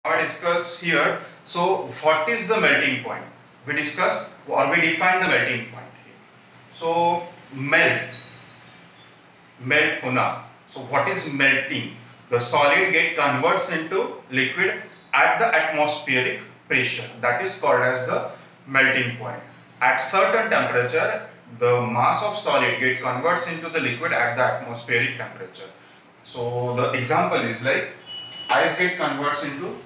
I discuss here. So what is the melting point? We discussed or we define the melting point here. So melt hona. So what is melting? The solid get converts into liquid at the atmospheric pressure. That is called as the melting point. At certain temperature, the mass of solid get converts into the liquid at the atmospheric temperature. So the example is like ice get converts into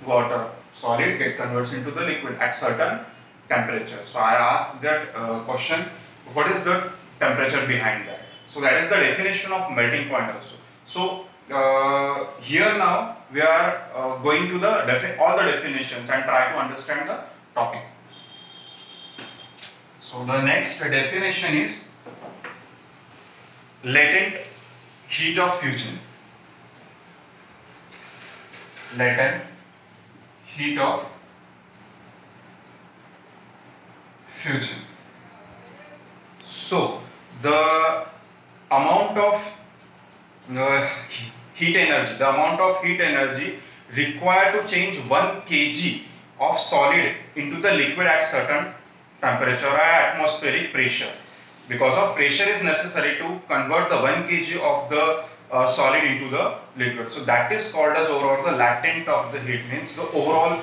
water, solid get converts into the liquid at certain temperature. So I asked that question, what is the temperature behind that? So that is the definition of melting point also. So here now we are going to the all the definitions and try to understand the topic. So the next definition is latent heat of fusion. Latent heat of fusion. So the amount of heat energy, the amount of heat energy required to change 1 kg of solid into the liquid at certain temperature or atmospheric pressure. Because of pressure is necessary to convert the 1 kg of the solid into the liquid. So that is called as overall the latent of the heat, means the overall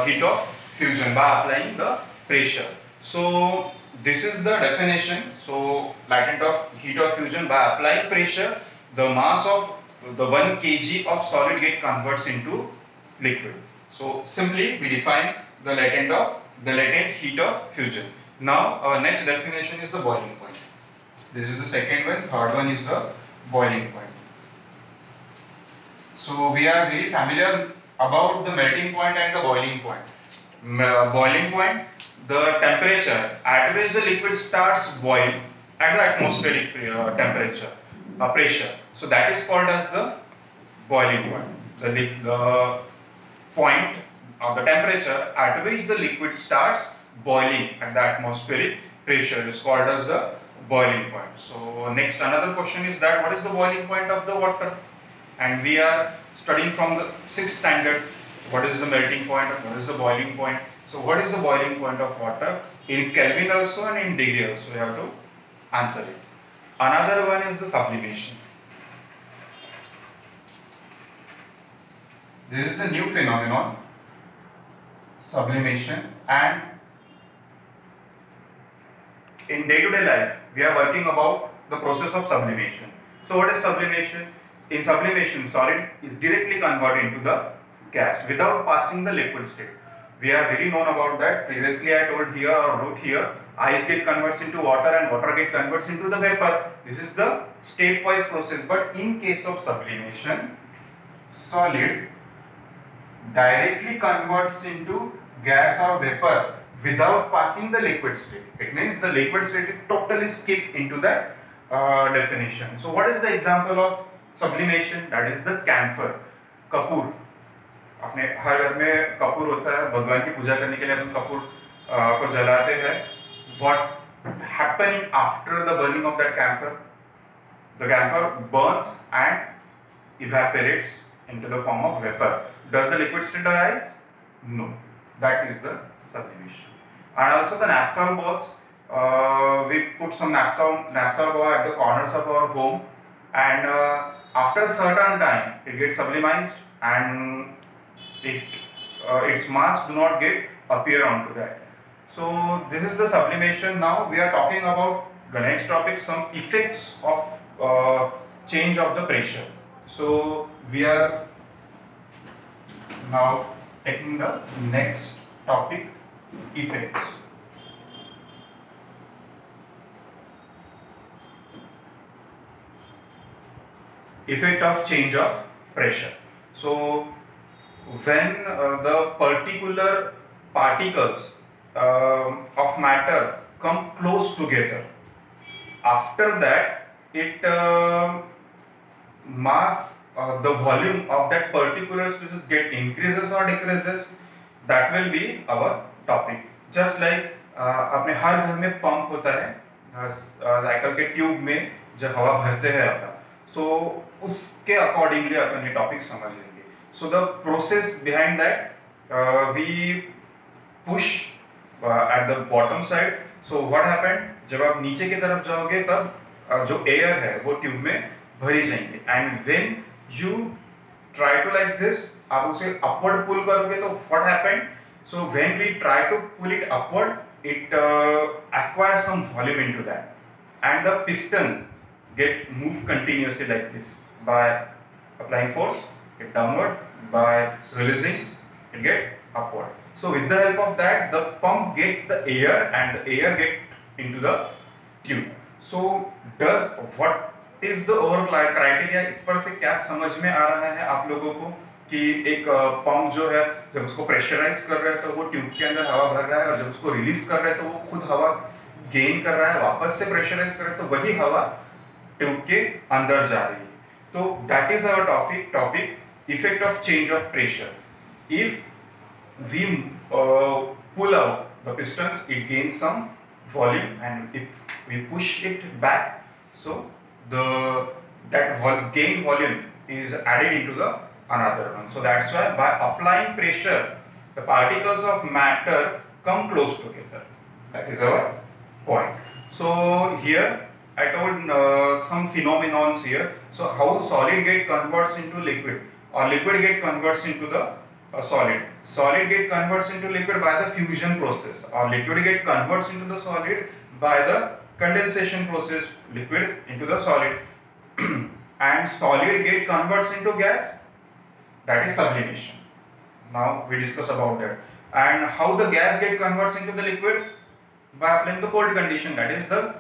heat of fusion by applying the pressure. So this is the definition. So latent of heat of fusion by applying pressure, the mass of the 1 kg of solid get converts into liquid. So simply we define the latent heat of fusion. Now our next definition is the boiling point. This is the second one. Third one is the boiling point. So we are very familiar about the melting point and the boiling point. Boiling point, the temperature at which the liquid starts boil at the atmospheric temperature pressure. So that is called as the boiling point. The point of the temperature at which the liquid starts boiling at the atmospheric pressure is called as the boiling point. So next another question is that what is the boiling point of the water? And we are studying from the 6th standard. What is the melting point? What is the boiling point? So what is the boiling point of water? In Kelvin also and in degree also you have to answer it. Another one is the sublimation. This is the new phenomenon, sublimation, and in day-to-day life we are working about the process of sublimation. So what is sublimation? In sublimation, solid is directly converted into the gas without passing the liquid state. We are very known about that. Previously I told here or wrote here, ice get converts into water and water get converts into the vapor. This is the stepwise process. But in case of sublimation, solid directly converts into gas or vapor without passing the liquid state. It means the liquid state is totally skipped into that definition. So what is the example of sublimation? That is the camphor, Kapoor. अपने हर घर में कपूर होता है, भगवान की पूजा करने के लिए हम कपूर को जलाते हैं. What happening after the burning of that camphor? The camphor burns and evaporates into the form of vapor. Does the liquid state arise? No. That is the sublimation. And also the naphthol balls. We put some naphthol ball at the corners of our home, and after a certain time it gets sublimized and its mass do not get appear onto that. So this is the sublimation. Now we are talking about the next topic, some effects of change of the pressure. So we are now taking the next topic, effects. Effect of change of pressure. So when the particular particles of matter come close together, after that it mass the volume of that particular species get increases or decreases. That will be our topic. Just like अपने हर घर में pump होता है, cycle के tube में जब हवा भरते हैं अपना, so उसके अकॉर्डिंगली अपन ये टॉपिक समझ लेंगे. So the process behind that, we push at the bottom side. So what happened, जब आप नीचे की तरफ जाओगे तब जो air है वो ट्यूब में भरी जाएंगे, and when you try to like this, आप उसे upward pull करोगे तो what happened? So when we try to pull it upward, it acquires some volume into that, and the piston get moved continuously like this. By applying force, it downward. By releasing, it get upward. So with the help of that, the pump get the air and the air get into the tube. So does what is the overall criteria? इस पर से क्या समझ में आ रहा है आप लोगों को कि एक पंप जो है जब उसको प्रेशराइज कर रहे हैं तो वो ट्यूब के अंदर हवा भर रहा है, और जब उसको रिलीज कर रहे हैं तो वो खुद हवा गेन कर रहा है, वापस से प्रेशराइज कर रहे हैं तो वही हवा ट्यूब के अंदर जा रही है. तो that is our topic effect of change of pressure. If we pull out the pistons, it gains some volume, and if we push it back, so that gained volume is added into the another one. So that's why by applying pressure, the particles of matter come close together. That is our point. So here I told some phenomenons here. So how solid get converts into liquid, or liquid get converts into the solid. Solid get converts into liquid by the fusion process, or liquid get converts into the solid by the condensation process. Liquid into the solid, and solid get converts into gas. That is sublimation. Now we discuss about that. And how the gas get converts into the liquid? By applying the cold condition. That is the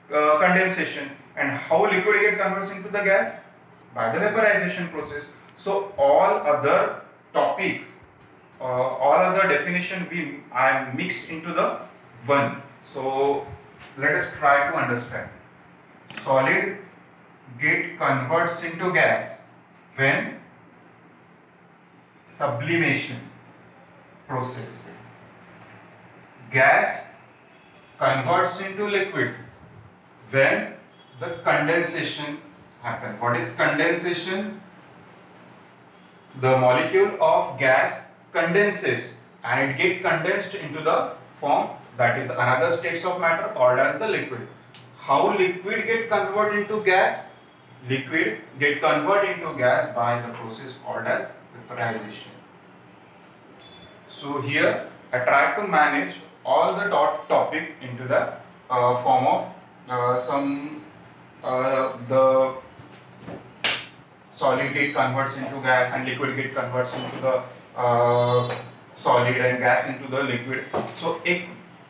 condensation. And how liquid get converts into the gas? By the vaporization process. So all other topic, all other definition I mixed into the one. So let us try to understand. Solid get converts into gas when sublimation process. Gas converts into liquid when the condensation happens. What is condensation? The molecule of gas condenses and it get condensed into the form, that is the another states of matter called as the liquid. How liquid get converted into gas? Liquid get converted into gas by the process called as vaporization. So here I try to manage all the topic into the form of the solid get converts into gas and liquid get converts into the solid and gas into the liquid. So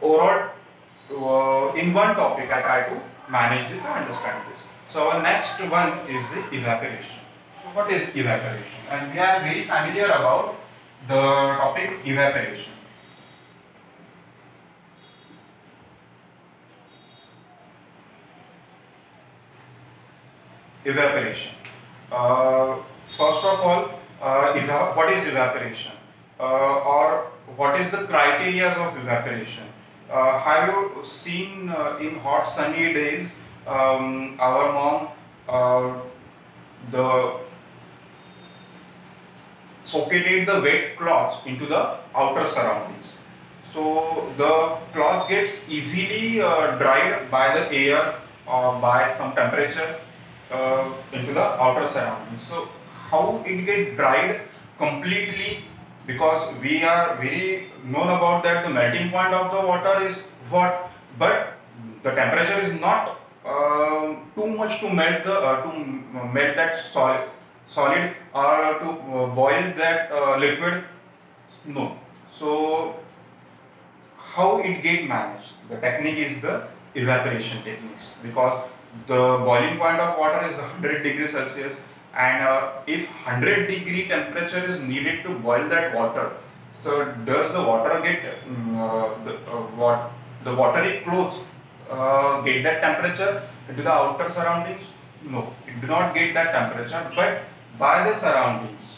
overall in one topic I try to manage this and understand this. So our next one is the evaporation. So what is evaporation? And we are very familiar about the topic evaporation. Evaporation. First of all, what is evaporation, or what is the criteria of evaporation? Have you seen in hot sunny days our mom socketed the wet cloths into the outer surroundings. So the cloth gets easily dried by the air or by some temperature into the outer surroundings. So how it get dried completely, because we are very known about that the melting point of the water is what, but the temperature is not too much to melt that solid or to boil that liquid. No. So how it get managed? The technique is the evaporation techniques, because the boiling point of water is 100 degrees Celsius, and if 100 degree temperature is needed to boil that water, so does the water get the watery clothes get that temperature into the outer surroundings? No, it do not get that temperature, but by the surroundings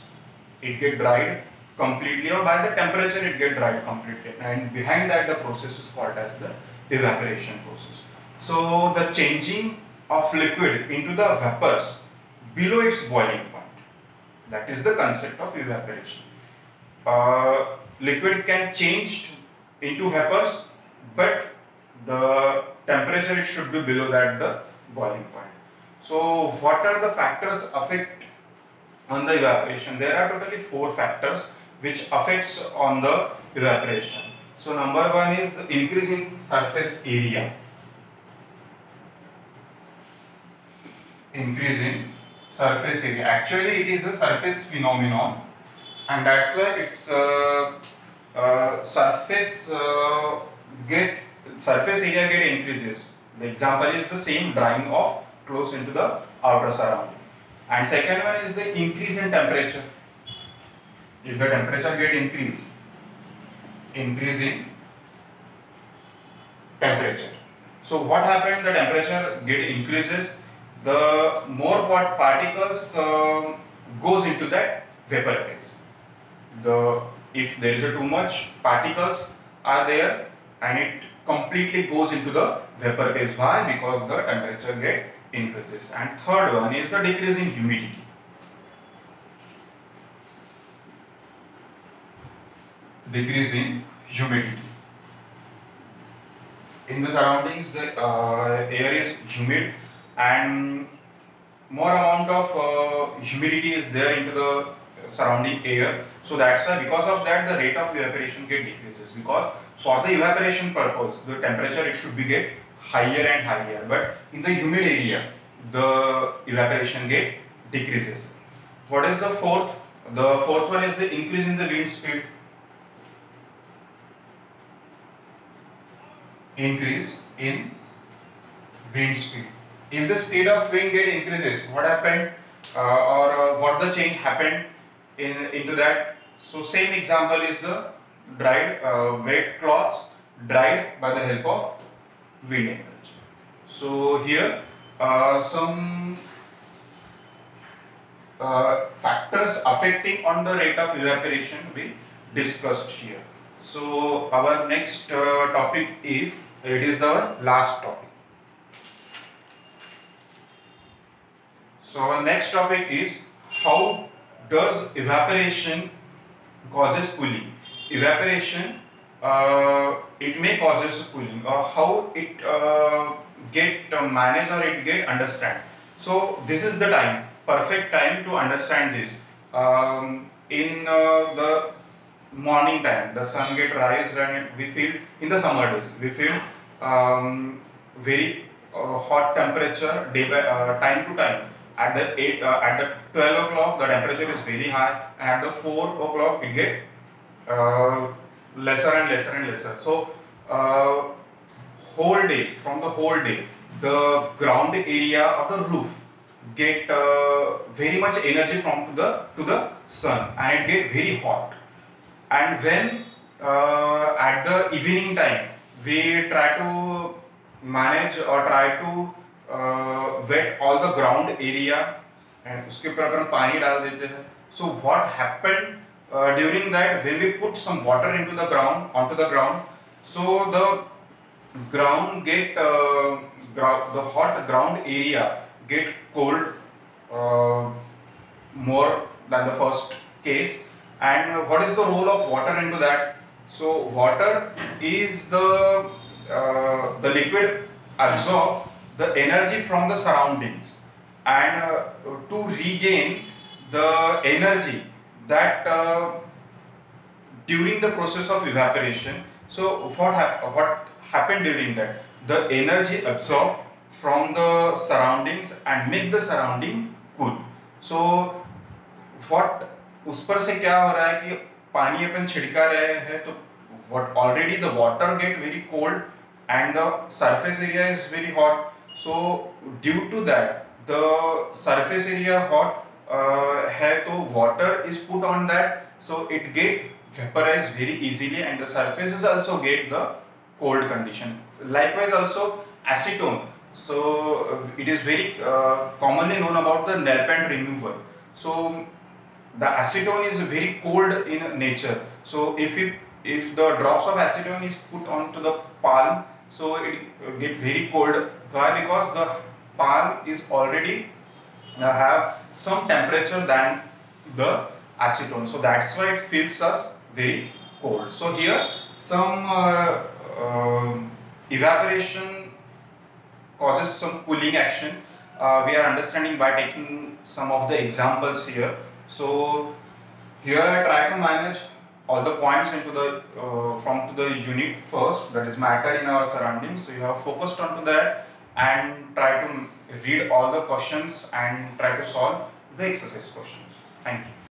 it get dried completely, or by the temperature it get dried completely, and behind that the process is called as the evaporation process. So the changing of liquid into the vapors below its boiling point. That is the concept of evaporation. Liquid can change into vapors, but the temperature should be below that the boiling point. So what are the factors affect on the evaporation? There are totally 4 factors which affects on the evaporation. So number 1 is the increase in surface area. Increase in surface area. Actually, it is a surface phenomenon, and that's why it's surface area get increases. The example is the same, drying of clothes into the outer surrounding. And second one is the increase in temperature. If the temperature get increase in temperature. So what happens? The temperature get increases, the more particles goes into that vapor phase. If there is too much particles are there, and it completely goes into the vapor phase. Why? Because the temperature get increases. And third one is the decrease in humidity. Decrease in humidity. In the surroundings, the air is humid, and more amount of humidity is there into the surrounding air. So that's why, because of that, the rate of evaporation get decreases, because for the evaporation purpose the temperature it should be get higher and higher, but in the humid area the evaporation get decreases. What is the fourth? The fourth one is the increase in the wind speed. Increase in wind speed. If the speed of wind get increases, what happened what the change happened into that? So same example is the dried wet cloths dried by the help of wind energy. So here some factors affecting on the rate of evaporation we discussed here. So our next topic is, it is the last topic. So our next topic is, how does evaporation causes cooling? Evaporation it may causes cooling, or how it get managed or it get understand. So this is the time, perfect time to understand this. In the morning time, the sun get raised, and we feel in the summer days we feel very hot temperature day by time to time. At the 12 o'clock the temperature is very high, and at the 4 o'clock it get lesser and lesser and lesser. So whole day, from the whole day, the ground area of the roof get very much energy from to the sun, and it get very hot. And when at the evening time we try to manage or try to wet all the ground area, and उसके ऊपर अपन पानी डाल देते हैं. So what happened during that, when we put some water into the ground, onto the ground, so the ground get the hot ground area get cold more than the first case. And what is the role of water into that? So water is the liquid absorb the energy from the surroundings, and to regain the energy that during the process of evaporation. So what happened during that? The energy absorbed from the surroundings and make the surrounding cool. So what उस पर से क्या हो रहा है कि पानी अपन छिड़का रहे हैं, तो what already the water get very cold and the surface area is very hot. So due to that the surface area hot है, तो water is put on that, so it get vaporized very easily, and the surfaces also get the cold condition. Likewise also acetone. So it is very commonly known about the nail paint remover. So the acetone is very cold in nature. So if the drops of acetone is put onto the palm, so it get very cold. Why? Because the palm is already have some temperature than the acetone. So that's why it feels us very cold. So here some evaporation causes some cooling action. We are understanding by taking some of the examples here. So here I try to manage all the points into the from to the unit first, that is matter in our surroundings. So you have focused onto that and try to read all the questions and try to solve the exercise questions. Thank you.